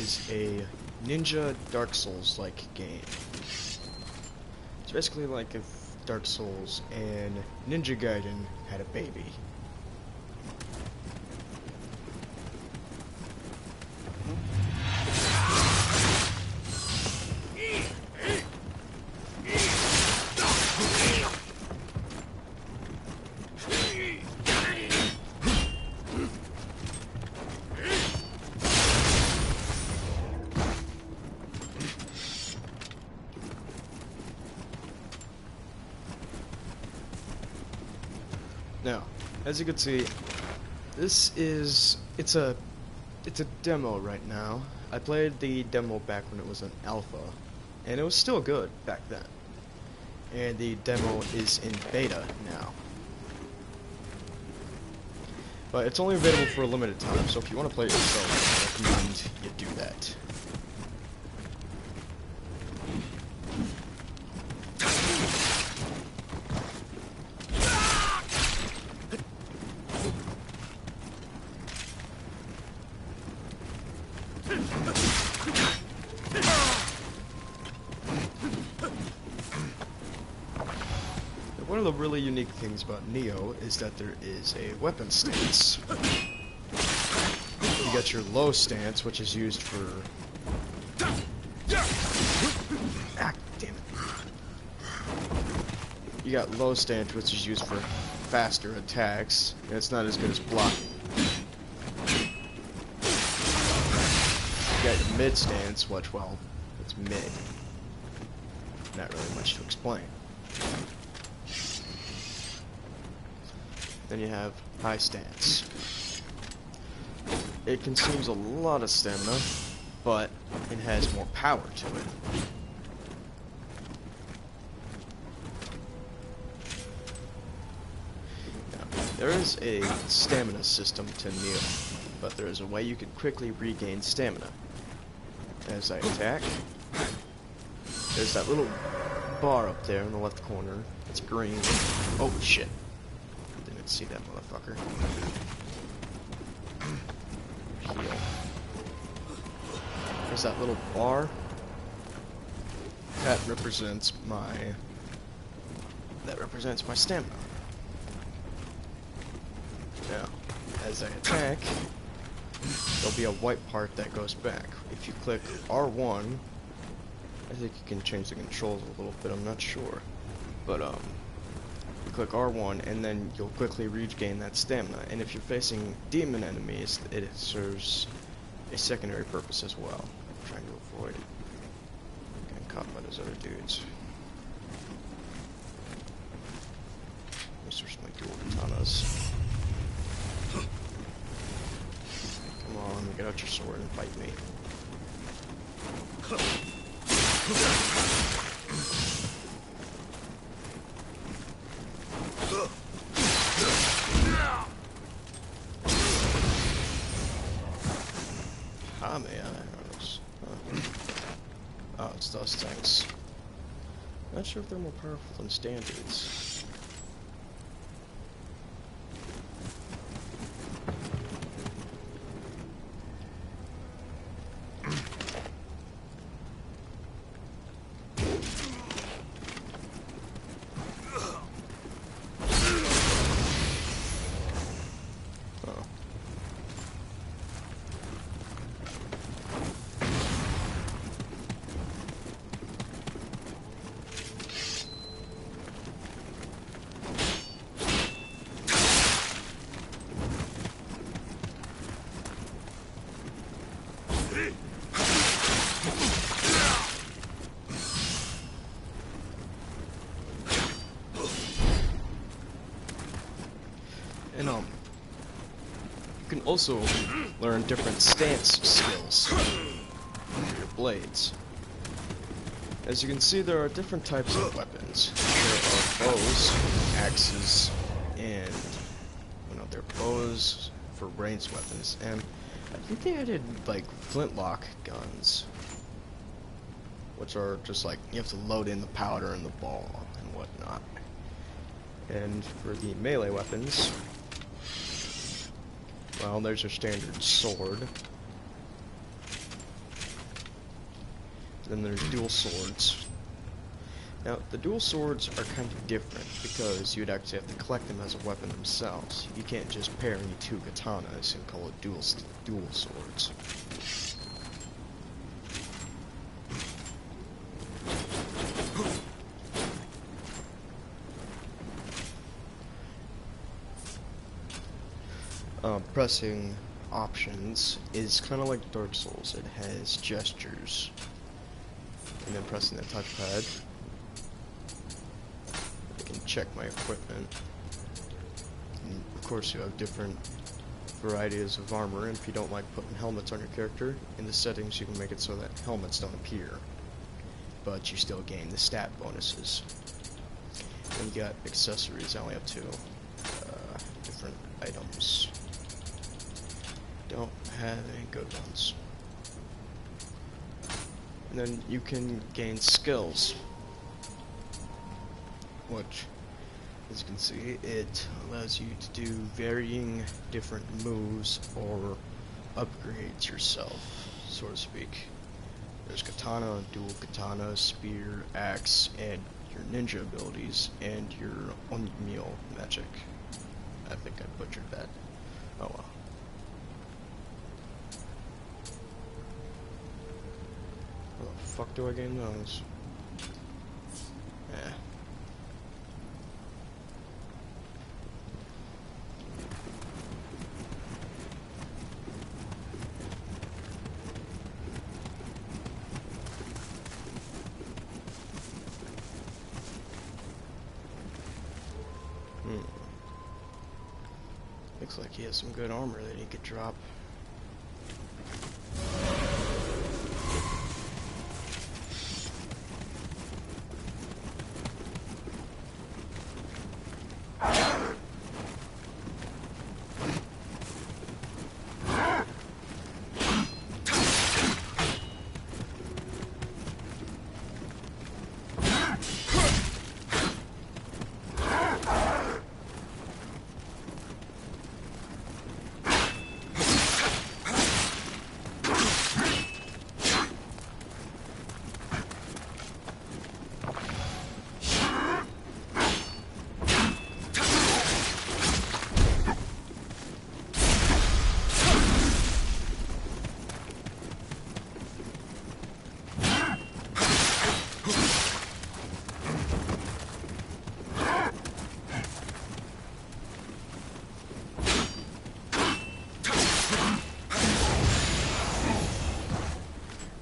is a ninja Dark Souls-like game. It's basically like if Dark Souls and Ninja Gaiden had a baby. Now, as you can see, it's a demo right now. I played the demo back when it was an alpha, and it was still good back then. And the demo is in beta now. But it's only available for a limited time, so if you want to play it yourself, I recommend you do that. One of the really unique things about Nioh is that there is a weapon stance. You got your low stance, which is used for... Ah, damn it. You got low stance, which is used for faster attacks, and it's not as good as blocking. You got your mid stance, which, well, it's mid. Not really much to explain. Then you have high stance. It consumes a lot of stamina, but it has more power to it. Now, there is a stamina system to Nioh, but there is a way you can quickly regain stamina. As I attack, there's that little bar up there in the left corner. It's green. Oh shit. See that motherfucker. Heal. There's that little bar. That represents my stamina. Now, as I attack, there'll be a white part that goes back. If you click R1, I think you can change the controls a little bit, I'm not sure. But click R1 and then you'll quickly regain that stamina, and if you're facing demon enemies, it serves a secondary purpose as well. I'm trying to avoid getting caught by those other dudes. Those are my dual katanas. Come on, get out your sword and fight me. Oh, it's those things. Not sure if they're more powerful than standards. And you can also learn different stance skills for your blades. As you can see, there are different types of weapons. There are bows, axes, and they're bows for ranged weapons. And I think they added like flintlock guns, which are just like you have to load in the powder and the ball and whatnot. And for the melee weapons, well, there's your standard sword. Then there's dual swords. Now, the dual swords are kind of different because you'd actually have to collect them as a weapon themselves. You can't just pair any two katanas and call it dual swords. Pressing options is kind of like Dark Souls. It has gestures. And then pressing the touchpad, I can check my equipment. And of course you have different varieties of armor, and if you don't like putting helmets on your character, in the settings you can make it so that helmets don't appear, but you still gain the stat bonuses. Then you got accessories. I only have two different items. Don't have any good ones. And then you can gain skills, which, as you can see, it allows you to do varying different moves or upgrades yourself, so to speak. There's katana, dual katana, spear, axe, and your ninja abilities, and your Nioh magic. I think I butchered that. Oh well. How the fuck do I gain those? Eh. Looks like he has some good armor that he could drop.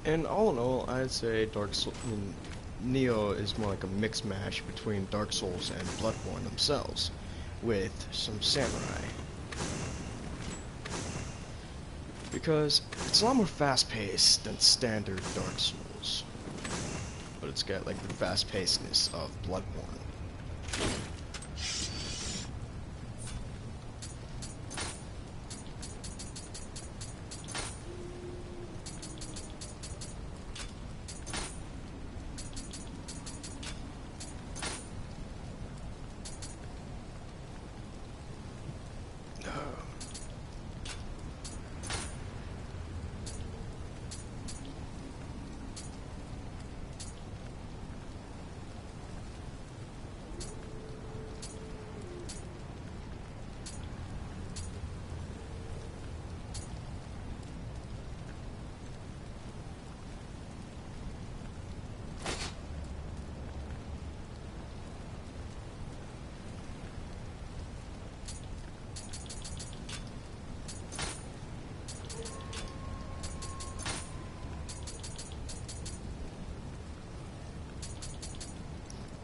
And all in all, I'd say Nioh is more like a mixed mash between Dark Souls and Bloodborne themselves, with some samurai. Because it's a lot more fast-paced than standard Dark Souls, but it's got like the fast-pacedness of Bloodborne.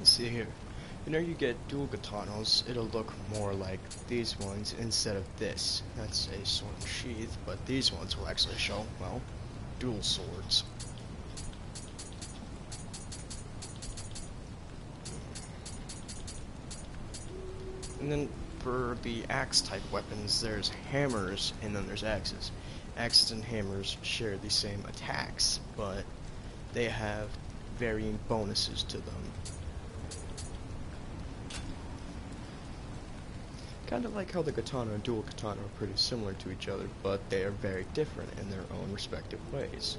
See here, whenever you get dual katanas, it'll look more like these ones instead of this. That's a sword and sheath, but these ones will actually show, well, dual swords. And then for the axe type weapons, there's hammers and then there's axes. Axes and hammers share the same attacks, but they have varying bonuses to them. Kind of like how the katana and dual katana are pretty similar to each other, but they are very different in their own respective ways.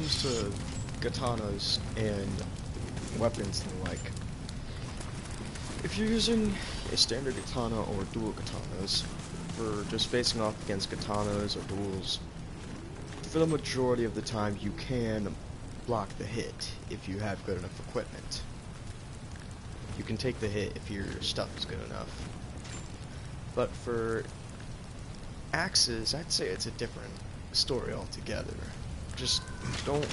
comes to katanas and weapons and the like, if you're using a standard katana or dual katanas, for just facing off against katanas or duels, for the majority of the time you can block the hit if you have good enough equipment. You can take the hit if your stuff is good enough. But for axes, I'd say it's a different story altogether. Just don't.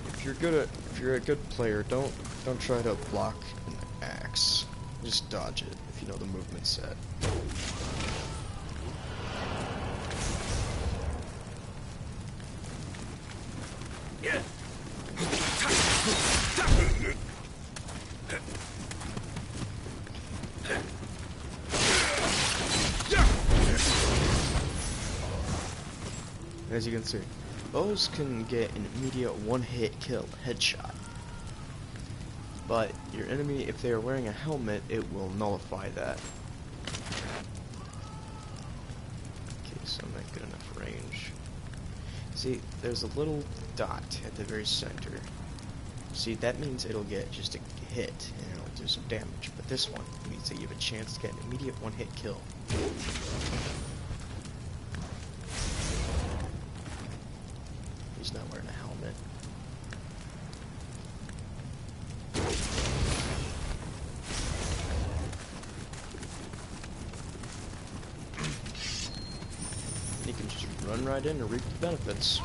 If you're a good player, don't try to block an axe. Just dodge it if you know the movement set. As you can see, bows can get an immediate one-hit kill, headshot. But your enemy, if they are wearing a helmet, it will nullify that. Okay, so I'm at good enough range. See, there's a little dot at the very center. See, that means it'll get just a hit, and it'll do some damage. But this one means that you have a chance to get an immediate one-hit kill. He's not wearing a helmet. And he can just run right in and reap the benefits.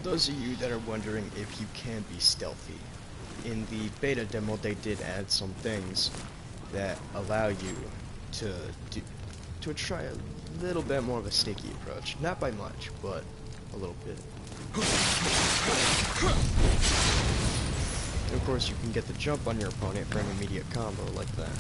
For those of you that are wondering if you can be stealthy, in the beta demo they did add some things that allow you to try a little bit more of a sneaky approach. Not by much, but a little bit. And of course you can get the jump on your opponent for an immediate combo like that.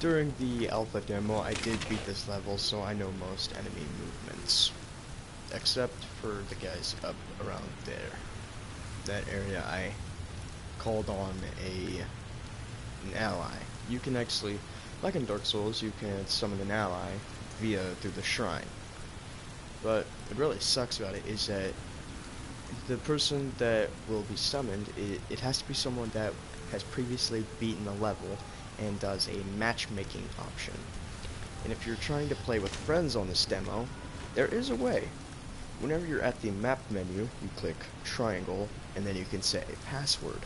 During the alpha demo, I did beat this level, so I know most enemy movements. Except for the guys up around there. That area I called on an ally. You can actually, like in Dark Souls, you can summon an ally through the shrine. But what really sucks about it is that the person that will be summoned, it has to be someone that has previously beaten the level and does a matchmaking option. And if you're trying to play with friends on this demo, there is a way. Whenever you're at the map menu, you click triangle, and then you can set a password.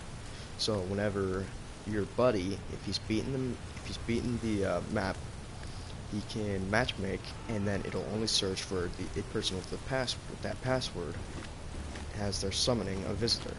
So whenever your buddy, if he's beaten the map, he can matchmake, and then it'll only search for the person with that password as they're summoning a visitor.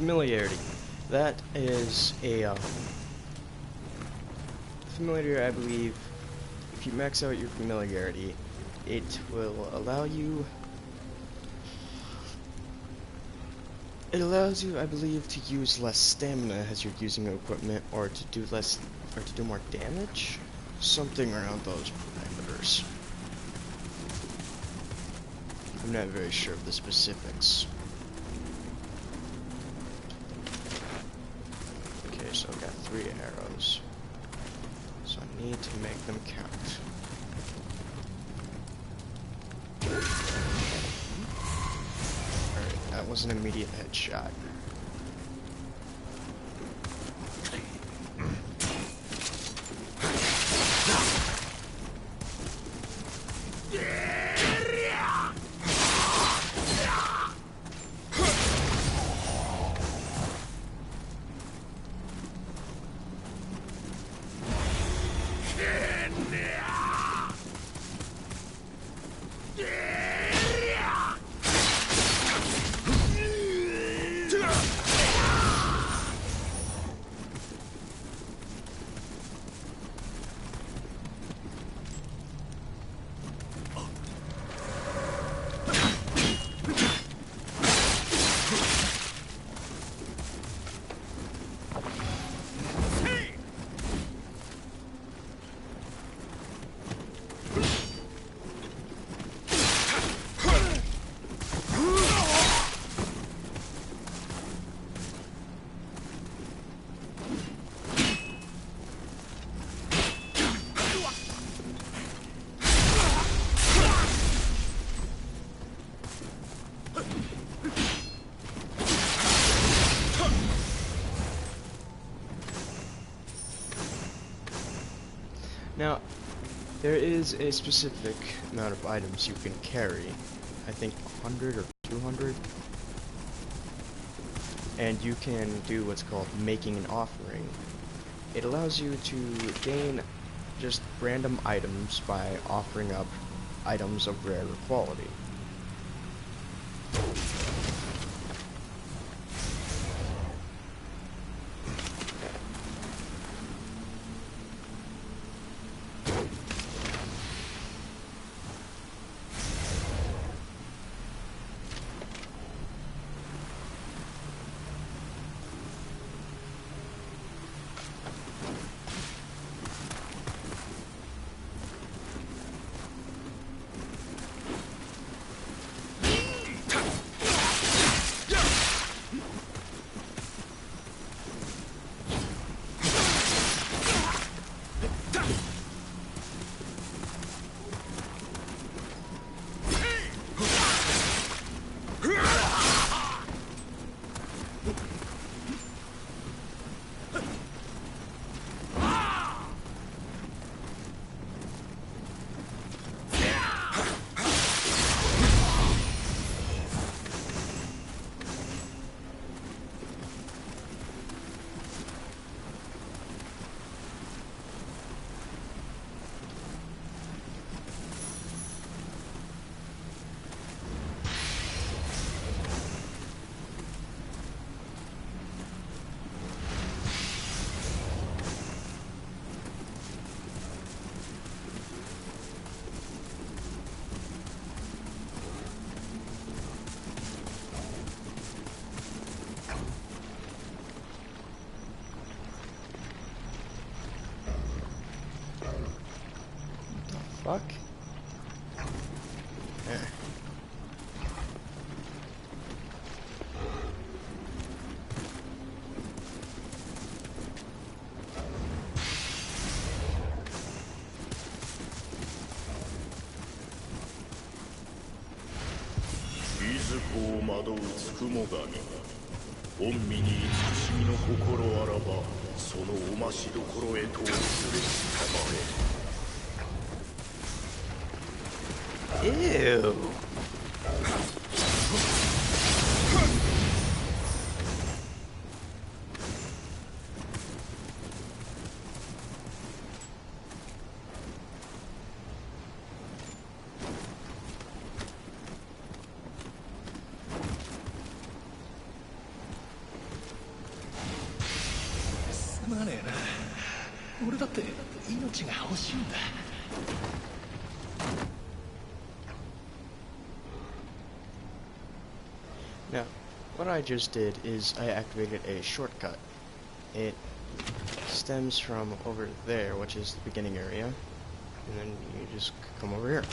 familiarity. That is a familiarity, I believe. If you max out your familiarity, it will allow you. It allows you, I believe, to use less stamina as you're using equipment, or to do less, or to do more damage. Something around those parameters. I'm not very sure of the specifics. Okay, so I've got 3 arrows. So I need to make them count. Alright, that was an immediate headshot. Now, there is a specific amount of items you can carry. I think 100 or 200. And you can do what's called making an offering. It allows you to gain just random items by offering up items of rarer quality. Fuck. Ew. 竟然好兴奋。Now, what I just did is I activated a shortcut. It stems from over there, which is the beginning area, and then you just come over here.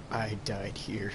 I died here.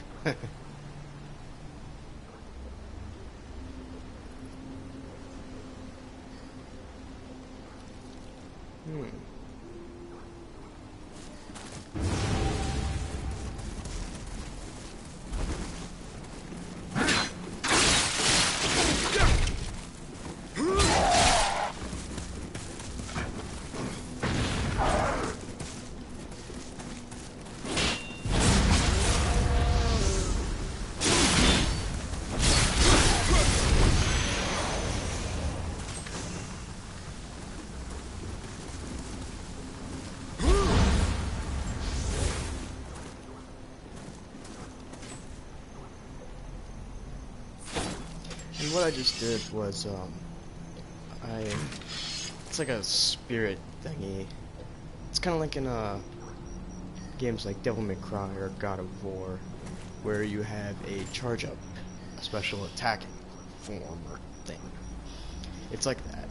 And what I just did was, it's like a spirit thingy. It's kind of like in, games like Devil May Cry or God of War, where you have a charge up, a special attacking form or thing. It's like that.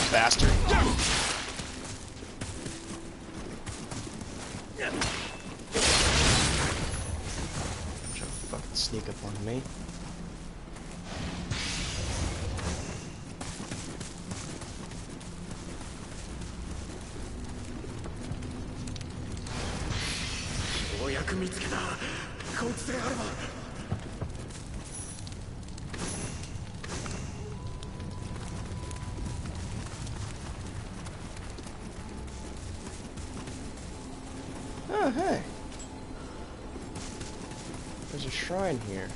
Bastard. sneak up on me. Oh, hey. There's a shrine here.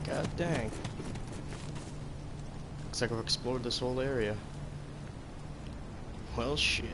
God dang. Looks like I've explored this whole area. Well, shit.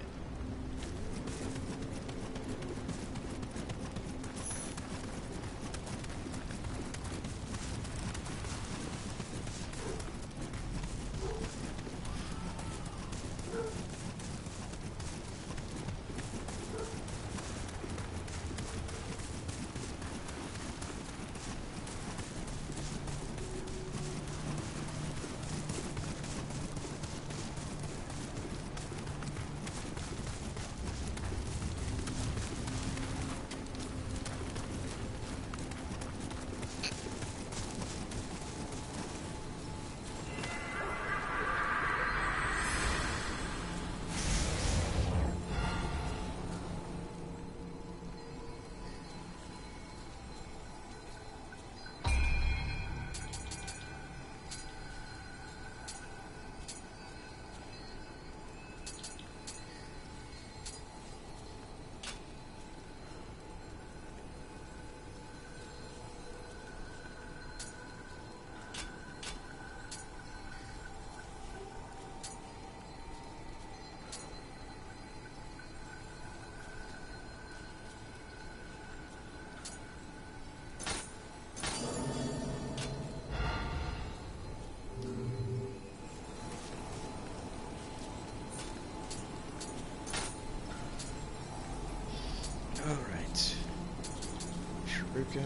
Alright. Shuriken.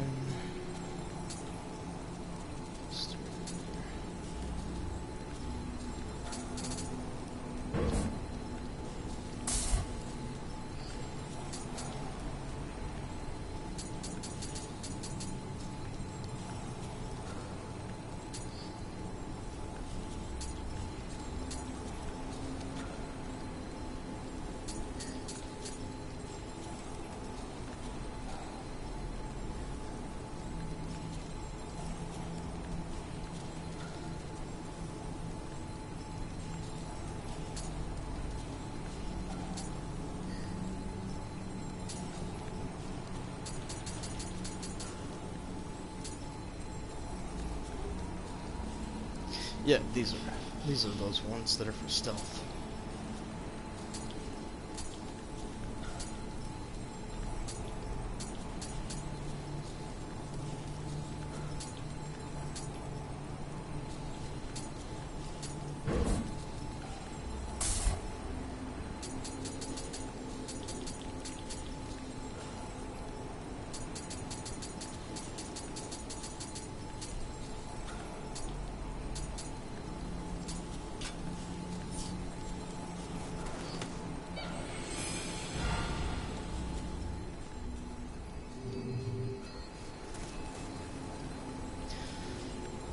Yeah, these are those ones that are for stealth.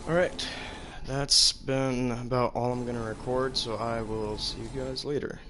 Alright, that's been about all I'm going to record, so I will see you guys later.